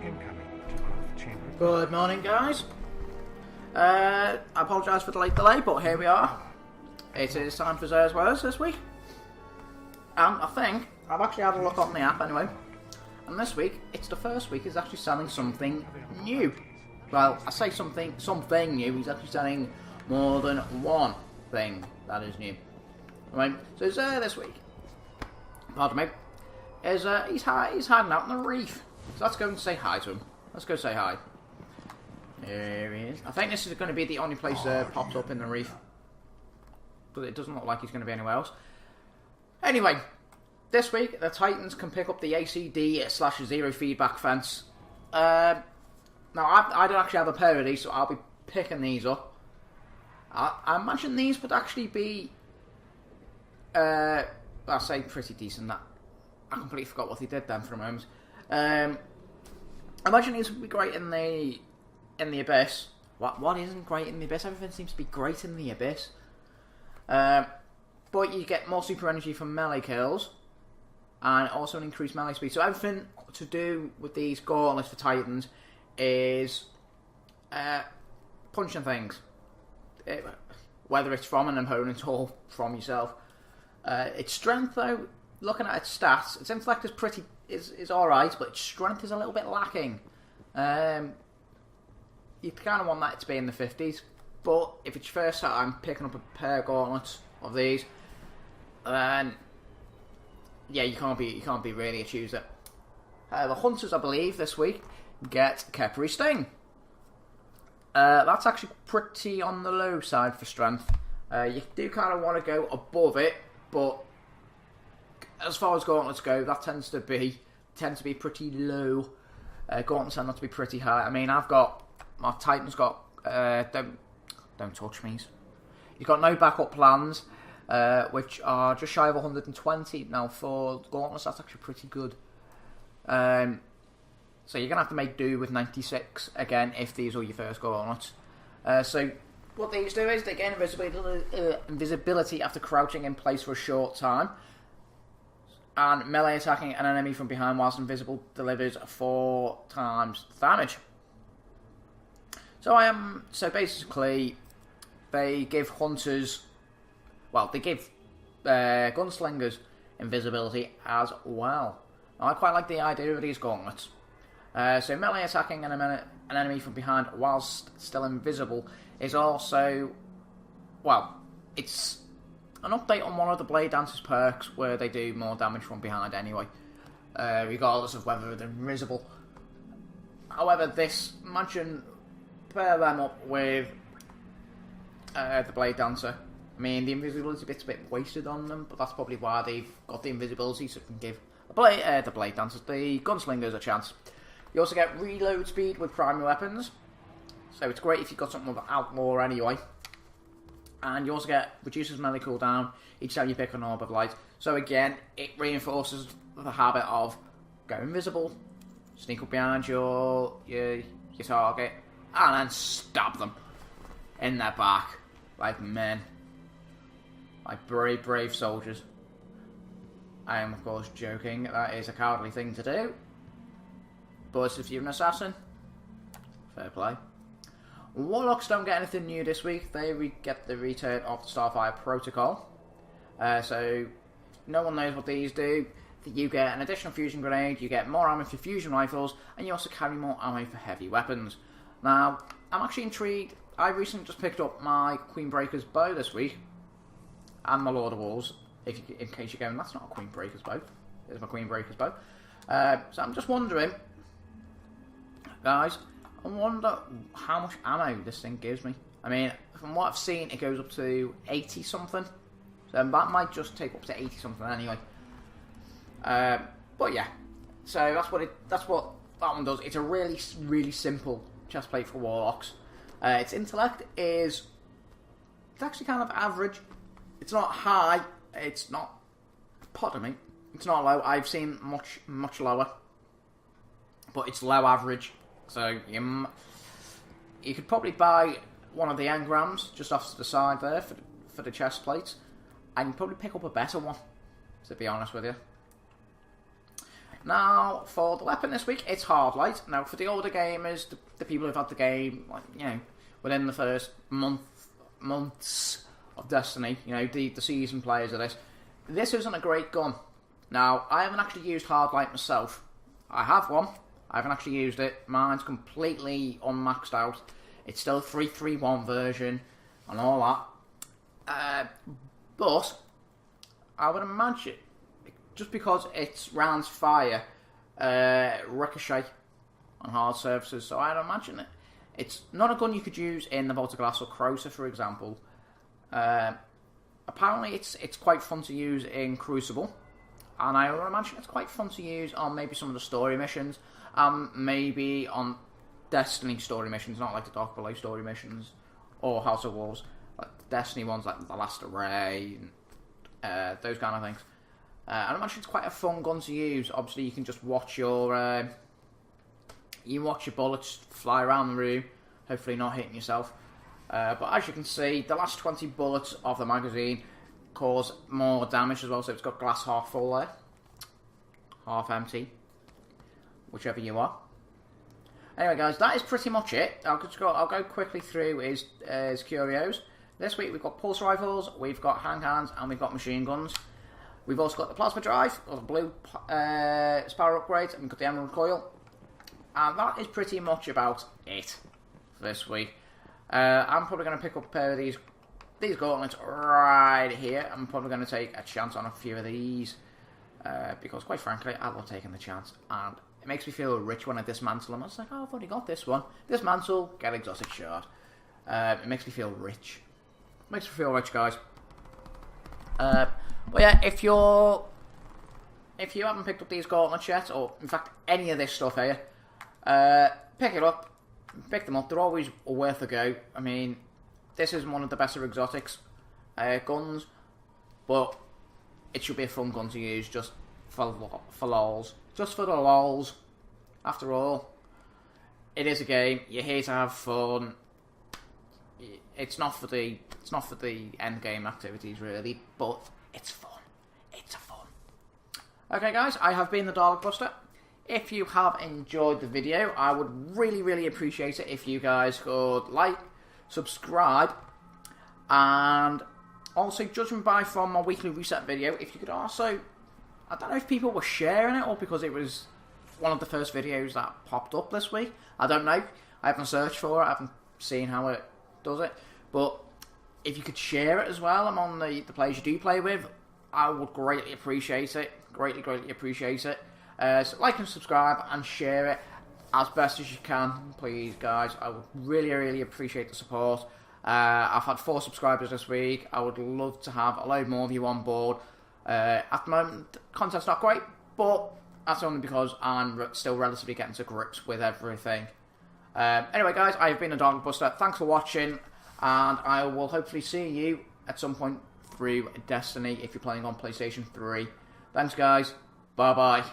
Incoming to growth chamber. Good morning, guys. I apologise for the late delay, but here we are. It is time for Zer's Words this week. And I think I've actually had a look on the app anyway. And this week, it's the first week he's actually selling something new. Well, I say something new, he's actually selling more than one thing that is new. Right, so Zer this week, pardon me, is he's hiding out in the Reef. So let's go and say hi to him. Let's go say hi. Here he is. I think this is going to be the only place pops up in the Reef. But it doesn't look like he's going to be anywhere else. Anyway, this week the Titans can pick up the ACD/zero feedback fence. Now I don't actually have a pair of these, so I'll be picking these up. I imagine these would actually be, I'll say pretty decent. That I completely forgot what they did then for a moment. I imagine these would be great in the Abyss. What isn't great in the Abyss? Everything seems to be great in the Abyss. But you get more super energy from melee kills, and also an increased melee speed. So everything to do with these gauntlets for Titans is punching things. Whether it's from an opponent or from yourself. Its strength, though, looking at its stats, its intellect is alright, but its strength is a little bit lacking. You kind of want that to be in the 50s, but if it's your first time picking up a pair of gauntlets of these, then yeah, you can't be really a chooser. The Hunters, I believe, this week get Khepri Sting. That's actually pretty on the low side for strength. You do kind of want to go above it, but as far as gauntlets go, that tends to be pretty low. Gauntlets tend not to be pretty high. I mean, my Titan's got don't touch me. He's got no backup plans, which are just shy of 120. Now for gauntlets, that's actually pretty good. So you're going to have to make do with 96 again if these are your first gauntlets. So what these do is they gain invisibility after crouching in place for a short time. And melee attacking an enemy from behind whilst invisible delivers 4 times damage. So basically they give hunters, well, they give gunslingers invisibility as well. Now, I quite like the idea of these gauntlets. So melee attacking an enemy from behind whilst still invisible is also, well, it's an update on one of the Blade Dancer's perks where they do more damage from behind anyway, regardless of whether they're invisible. However, imagine pair them up with the Blade Dancer. I mean, the invisibility bit's a bit wasted on them, but that's probably why they've got the invisibility, so it can give the Blade Dancers, the Gunslingers, a chance. You also get reload speed with primary weapons, so it's great if you've got something with Outlaw anyway. And you also get reduces melee cooldown each time you pick an orb of light. So again, it reinforces the habit of go invisible, sneak up behind your target, and then stab them in their back like men, like brave soldiers. I am of course joking. That is a cowardly thing to do. But if you're an assassin, fair play. Warlocks don't get anything new this week. They get the return of the Starfire protocol. So no one knows what these do. You get an additional fusion grenade, you get more ammo for fusion rifles, and you also carry more ammo for heavy weapons. Now, I'm actually intrigued. I recently just picked up my Queenbreaker's bow this week, and my Lord of Wolves. In case you're going, that's not a Queenbreaker's bow. It's my Queenbreaker's bow. So I'm just wondering, guys, I wonder how much ammo this thing gives me. I mean, from what I've seen, it goes up to 80 something. So that might just take up to 80 something anyway. But yeah, so that's what that one does. It's a really simple chest plate for Warlocks. Its intellect it's actually kind of average. It's not high. It's not. Pardon me. It's not low. I've seen much lower, but it's low average. So you could probably buy one of the engrams just off to the side there for the chest plates, and you'd probably pick up a better one, to be honest with you. Now, for the weapon this week, it's Hardlight. Now, for the older gamers, the people who've had the game, like, you know, within the first months of Destiny, you know, the seasoned players of this isn't a great gun. Now, I haven't actually used Hardlight myself. I have one. I haven't actually used it. Mine's completely unmaxed out. It's still a 331 version and all that. But I would imagine, just because its rounds fire ricochet on hard surfaces, so I'd imagine it's not a gun you could use in the Vault of Glass or Crowser, for example. Apparently, it's quite fun to use in Crucible, and I would imagine it's quite fun to use on maybe some of the story missions, maybe on Destiny story missions, not like the Dark Below story missions or House of Wolves, like the Destiny ones, like The Last Array, and those kind of things. And I imagine it's quite a fun gun to use. Obviously, you can just watch your bullets fly around the room, hopefully not hitting yourself. But as you can see, the last 20 bullets of the magazine cause more damage as well, so it's got glass half full there, half empty, whichever you are. Anyway, guys, that is pretty much it. I'll go quickly through his curios. This week we've got pulse rifles, we've got handguns, and we've got machine guns. We've also got the plasma drive, or the blue Sparrow upgrade, and we've got the emerald coil. And that is pretty much about it for this week. I'm probably going to pick up a pair of these gauntlets right here. I'm probably going to take a chance on a few of these. Because quite frankly, I love taking the chance. And it makes me feel rich when I dismantle them. I was like, oh, I've already got this one. Dismantle, get exotic shard. It makes me feel rich. Makes me feel rich, guys. But yeah, if you haven't picked up these gauntlets yet, or in fact any of this stuff here, pick it up. Pick them up. They're always worth a go. I mean, this is one of the better exotics guns, but it should be a fun gun to use just for lols. Just for the lols. After all, it is a game. You're here to have fun. It's not for the end game activities really, but it's fun. It's fun. Okay, guys, I have been the Dalek Buster. If you have enjoyed the video, I would really, really appreciate it if you guys could like, subscribe, and also, judging from my weekly reset video, if you could also, I don't know if people were sharing it or because it was one of the first videos that popped up this week. I don't know. I haven't searched for it. I haven't seen how it does it. But if you could share it as well among the players you do play with, I would greatly appreciate it. Greatly, greatly appreciate it. So like and subscribe and share it as best as you can, please, guys. I would really, really appreciate the support. I've had 4 subscribers this week. I would love to have a load more of you on board. At the moment, the content's not great, but that's only because I'm still relatively getting to grips with everything. Anyway, guys, I have been a Dalek Buster. Thanks for watching, and I will hopefully see you at some point through Destiny if you're playing on PlayStation 3. Thanks, guys. Bye-bye.